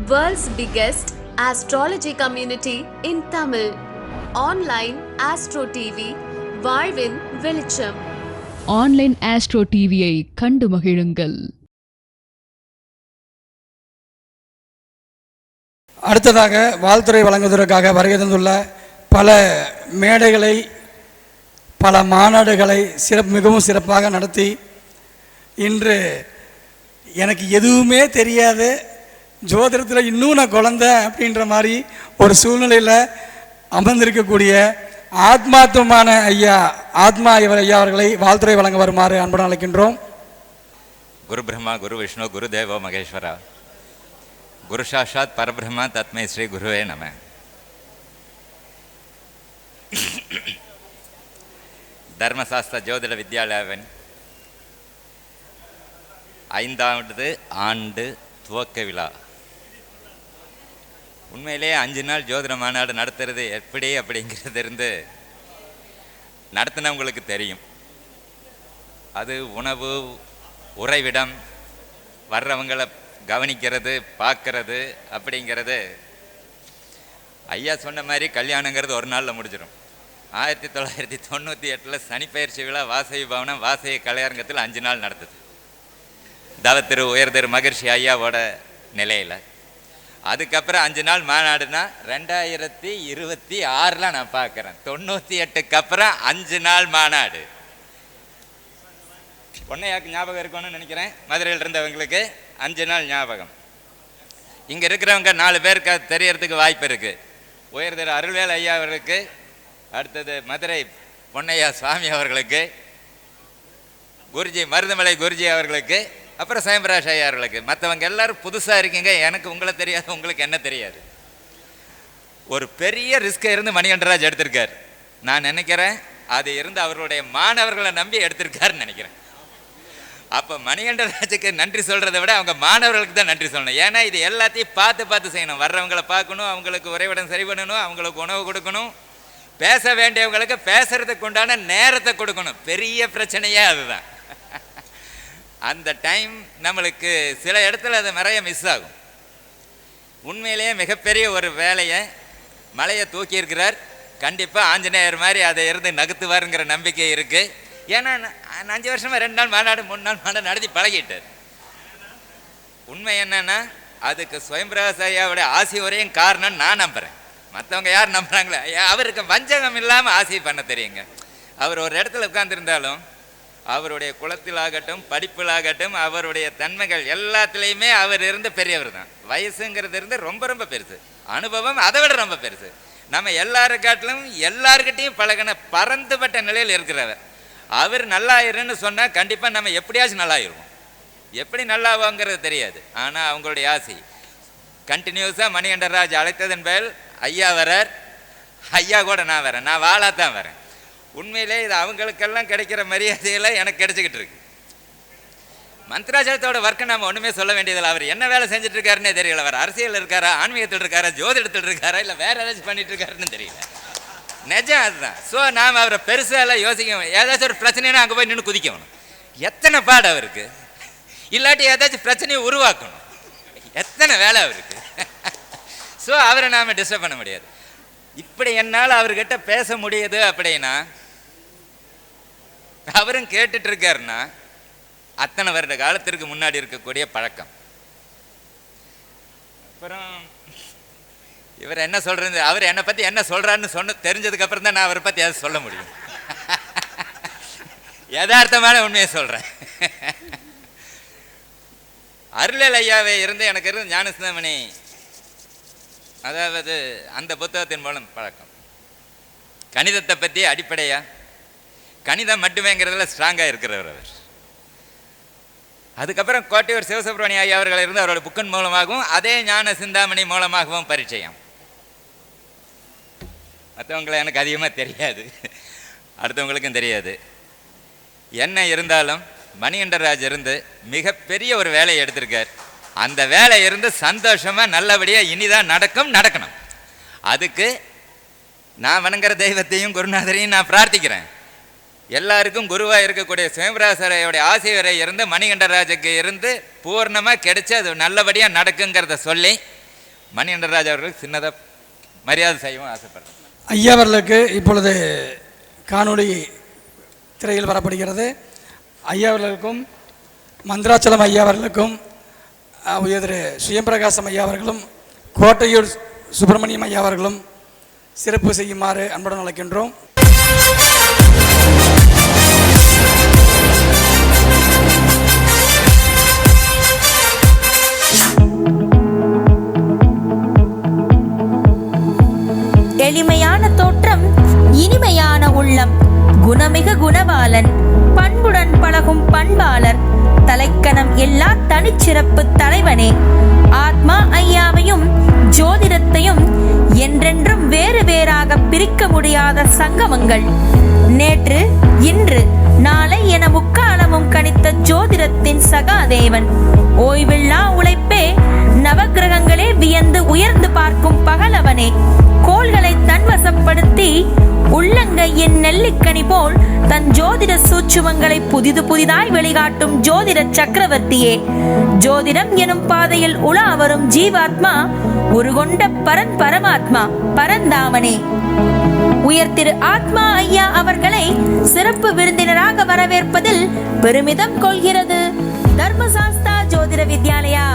World's biggest astrology community in Tamil. Online Astro TV, வாழ்வின் வெளிச்சம். Online astro டிவியை கண்டு மகிழுங்கள். அடுத்ததாக வாழ்த்துறை வழங்குவதற்காக வருகை தந்துள்ள பல மேடைகளை பல மாநாடுகளை மிகவும் சிறப்பாக நடத்தி இன்று எனக்கு எதுவுமே தெரியாது, ஜோதிடத்தில் இன்னும் நான் குழந்தை அப்படின்ற மாதிரி ஒரு சூழ்நிலையில் அமர்ந்திருக்கக்கூடிய ஆத்மாத்மான ஐயா ஐயா அவர்களை வாழ்த்துறை வழங்க வருமாறு அன்புடன் அழைக்கின்றோம். குரு பிரம்மா, குரு விஷ்ணு, குரு தேவோ மகேஸ்வரா, குரு சாஷாத் பரபிரம்மா தத்மை ஸ்ரீ குருவே நம. தர்மசாஸ்திர ஜோதிட வித்யாலயாவின் 5வது ஆண்டு துவக்க விழா. உண்மையிலே 5 நாள் ஜோதிட மாநாடு நடத்துறது எப்படி அப்படிங்கிறது இருந்து நடத்தினவங்களுக்கு தெரியும். அது உணவு, உறைவிடம், வர்றவங்களை கவனிக்கிறது, பார்க்கறது அப்படிங்கிறது. ஐயா சொன்ன மாதிரி கல்யாணங்கிறது ஒரு நாளில் முடிஞ்சிடும். 1998 சனிப்பயிற்சி விழா வாசவி பவனம் வாசகி கலையரங்கத்தில் 5 நாள் நடத்துது. தவத்திரு உயர்திரு மகர்ஷி ஐயாவோட நிலையில். அதுக்கப்புறம் 5 நாள் மாநாடுனா 2026 நான் பார்க்குறேன். 98க்கு அப்புறம் 5 நாள் மாநாடு. பொன்னையாக்கு ஞாபகம் இருக்கணும்னு நினைக்கிறேன். மதுரையில் இருந்தவங்களுக்கு 5 நாள் ஞாபகம். இங்கே இருக்கிறவங்க 4 பேருக்கு தெரியறதுக்கு வாய்ப்பு இருக்குது. உயர்திரு அருள்வேல் ஐயா அவர்களுக்கு, அடுத்தது மதுரை பொன்னையா சுவாமி அவர்களுக்கு, குருஜி மருதமலை குருஜி அவர்களுக்கு, அப்புறம் சயம்பிராஷ் ஐயா அவர்களுக்கு. மற்றவங்க எல்லாரும் புதுசாக இருக்கீங்க. எனக்கு உங்களை தெரியாது, உங்களுக்கு என்ன தெரியாது. ஒரு பெரிய ரிஸ்கை இருந்து மணிகண்டராஜ் எடுத்திருக்கார். நான் நினைக்கிறேன் அது இருந்து அவர்களுடைய மாணவர்களை நம்பி எடுத்திருக்காருன்னு நினைக்கிறேன். அப்போ மணிகண்டராஜுக்கு நன்றி சொல்கிறத விட அவங்க மாணவர்களுக்கு தான் நன்றி சொல்லணும். ஏன்னா இது எல்லாத்தையும் பார்த்து செய்யணும். வர்றவங்களை பார்க்கணும், அவங்களுக்கு உறைவிடம் சரி பண்ணணும், அவங்களுக்கு உணவு கொடுக்கணும், பேச வேண்டியவங்களுக்கு பேசுறதுக்கு உண்டான நேரத்தை கொடுக்கணும். பெரிய பிரச்சனையே அதுதான். அந்த டைம் நம்மளுக்கு சில இடத்துல அது நிறைய மிஸ் ஆகும். உண்மையிலேயே மிகப்பெரிய ஒரு வேலையை மலையை தூக்கியிருக்கிறார். கண்டிப்பாக ஆஞ்சநேயர் மாதிரி அதை இருந்து நகர்த்துவாருங்கிற நம்பிக்கை இருக்குது. ஏன்னா 5 வருஷமாக 2 நாள் மாநாடு 3 நாள் மாநாடு நடத்தி பழகிட்டார். உண்மை என்னன்னா அதுக்கு சுயம்பிரகாஷ் ஐயாவுடைய ஆசி வரையும் காரணம் நான் நம்புகிறேன். மற்றவங்க யார் நம்புகிறாங்களே, அவருக்கு வஞ்சகம் இல்லாமல் ஆசை பண்ண தெரியுங்க. அவர் ஒரு இடத்துல உட்கார்ந்துருந்தாலும் அவருடைய குலத்திலாகட்டும், படிப்பிலாகட்டும், அவருடைய தன்மைகள் எல்லாத்துலேயுமே அவர் இருந்து பெரியவர் தான். வயசுங்கிறது இருந்து ரொம்ப ரொம்ப பெருசு, அனுபவம் அதை விட ரொம்ப பெருசு. நம்ம எல்லாருக்காட்டிலும் எல்லாருக்கிட்டையும் பழகின பறந்துபட்ட நிலையில் இருக்கிறவர். அவர் நல்லாயிருன்னு சொன்னால் கண்டிப்பாக நம்ம எப்படியாச்சும் நல்லாயிருவோம். எப்படி நல்லாவோங்கிறது தெரியாது. ஆனால் அவங்களுடைய ஆசை கண்டினியூஸாக மணிகண்டராஜ் அழைத்ததன் பேர் ஐயா வரார். ஐயா கூட நான் வரேன், நான் வாழாத்தான் வரேன். உண்மையிலே இது அவங்களுக்கெல்லாம் கிடைக்கிற மரியாதையில் எனக்கு கிடைச்சிக்கிட்டு இருக்கு. மந்த்ராஜலத்தோட ஒர்க்கை நம்ம ஒன்றுமே சொல்ல வேண்டியதில்லை. அவர் என்ன வேலை செஞ்சுட்டு இருக்காருன்னே தெரியல. அவர் அரசியல் இருக்காரா, ஆன்மீகத்தில் இருக்காரா, ஜோதிடத்தில் இருக்காரா, இல்லை வேற ஏதாச்சும் பண்ணிட்டு இருக்காருன்னு தெரியல. நிஜம் அதுதான். ஸோ நாம் அவரை பெருசாக யோசிக்கணும். ஏதாச்சும் ஒரு பிரச்சனைனா அங்கே போய் நின்று குதிக்கணும். எத்தனை பாடு அவருக்கு. இல்லாட்டி ஏதாச்சும் பிரச்சனையை உருவாக்கணும். எத்தனை வேலை அவருக்கு. ஸோ அவரை நாம் டிஸ்டர்ப் பண்ண முடியாது. இப்படி என்னால் அவர்கிட்ட பேச முடியுது அப்படின்னா அவரும் கேட்டுட்டு இருக்காருன்னா அத்தனை வருட காலத்திற்கு முன்னாடி இருக்கக்கூடிய பழக்கம். அப்புறம் இவர் என்ன சொல்றது, அவர் என்னை பற்றி என்ன சொல்கிறாருன்னு தெரிஞ்சதுக்கு அப்புறம் தான் நான் அவரை பற்றி அதை சொல்ல முடியும். யதார்த்தமான உண்மையை சொல்கிறேன். அருளல் ஐயாவை இருந்து எனக்கு இருந்து ஞானசிந்தாமணி, அதாவது அந்த புத்தகத்தின் மூலம் பழக்கம். கணிதத்தை பற்றி அடிப்படையாக கணிதம் மட்டுமேங்கிறதுல ஸ்ட்ராங்காக இருக்கிறவர் அவர். அதுக்கப்புறம் கோட்டையூர் சிவசுப்ரமணிய ஐயா அவர்கள் இருந்து அவரோட புக்கன் மூலமாகவும் அதே ஞான சிந்தாமணி மூலமாகவும் பரிச்சயம். மற்றவங்களை எனக்கு அதிகமாக தெரியாது, அடுத்தவங்களுக்கும் தெரியாது. என்ன இருந்தாலும் மணிகண்டராஜ் இருந்து மிகப்பெரிய ஒரு வேலையை எடுத்திருக்கார். அந்த வேலை இருந்து சந்தோஷமாக நல்லபடியாக இனிதான் நடக்கணும். அதுக்கு நான் வணங்குற தெய்வத்தையும் குருநாதரையும் நான் பிரார்த்திக்கிறேன். எல்லாருக்கும் குருவாக இருக்கக்கூடிய சுயம்பிரகாசரையோடைய ஆசிரியரை இருந்து மணிகண்டராஜுக்கு இருந்து பூர்ணமாக கிடைச்சி அது நல்லபடியாக நடக்குங்கிறத சொல்லி மணிகண்டராஜ் அவர்களுக்கு சின்னதாக மரியாதை செய்யவும் ஆசைப்படுறேன். ஐயா அவர்களுக்கு இப்பொழுது காணொளி திரையில் வரப்படுகிறது. ஐயா அவர்களுக்கும் மந்திராச்சலம் ஐயா அவர்களுக்கும் உயர் சுயம்பிரகாசம் ஐயா அவர்களும் கோட்டையூர் சுப்பிரமணியம் ஐயா அவர்களும் சிறப்பு செய்யுமாறு அன்புடன் அழைக்கின்றோம். எளிமையான தோற்றம், இனிமையான உள்ளம், குணமிகு குணவாளன், பண்புடன் பழகும் பண்பாளர், தலைக்கணம் எல்லா தனிச்சிறப்பு தலைவனே, ஆத்மா ஐயாவையும் ஜோதிடத்தையும் என்றென்றும் வேறு வேறாக பிரிக்க முடியாத சங்கமங்கள், நேற்று இன்று நாளை என முக்காலமும் கணித்த ஜோதிடத்தின் சகாதேவன், ஓய்வில்லா உழைப்பே நவகிரகங்களே வியந்து உயர்ந்து பார்க்கும் பகலவனே, கோள்களை தன்வசப்படுத்தி உள்ளங்கையின் நெல்லிக்கனி போல் தன் ஜோதிட சூட்சுமங்களை புதிதாய் வெளிகாட்டும் ஜோதிட சக்கரவர்த்தியே, ஜோதிடம் எனும் பாதையில் உலா வரும் ஜீவாத்மா, உருகொண்ட பரமாத்மா பரந்தாமனே, உயர் திரு ஆத்மா ஐயா அவர்களை சிறப்பு விருந்தினராக வரவேற்பதில் பெருமிதம் கொள்கிறது தர்மசாஸ்தா ஜோதிட வித்யாலயா.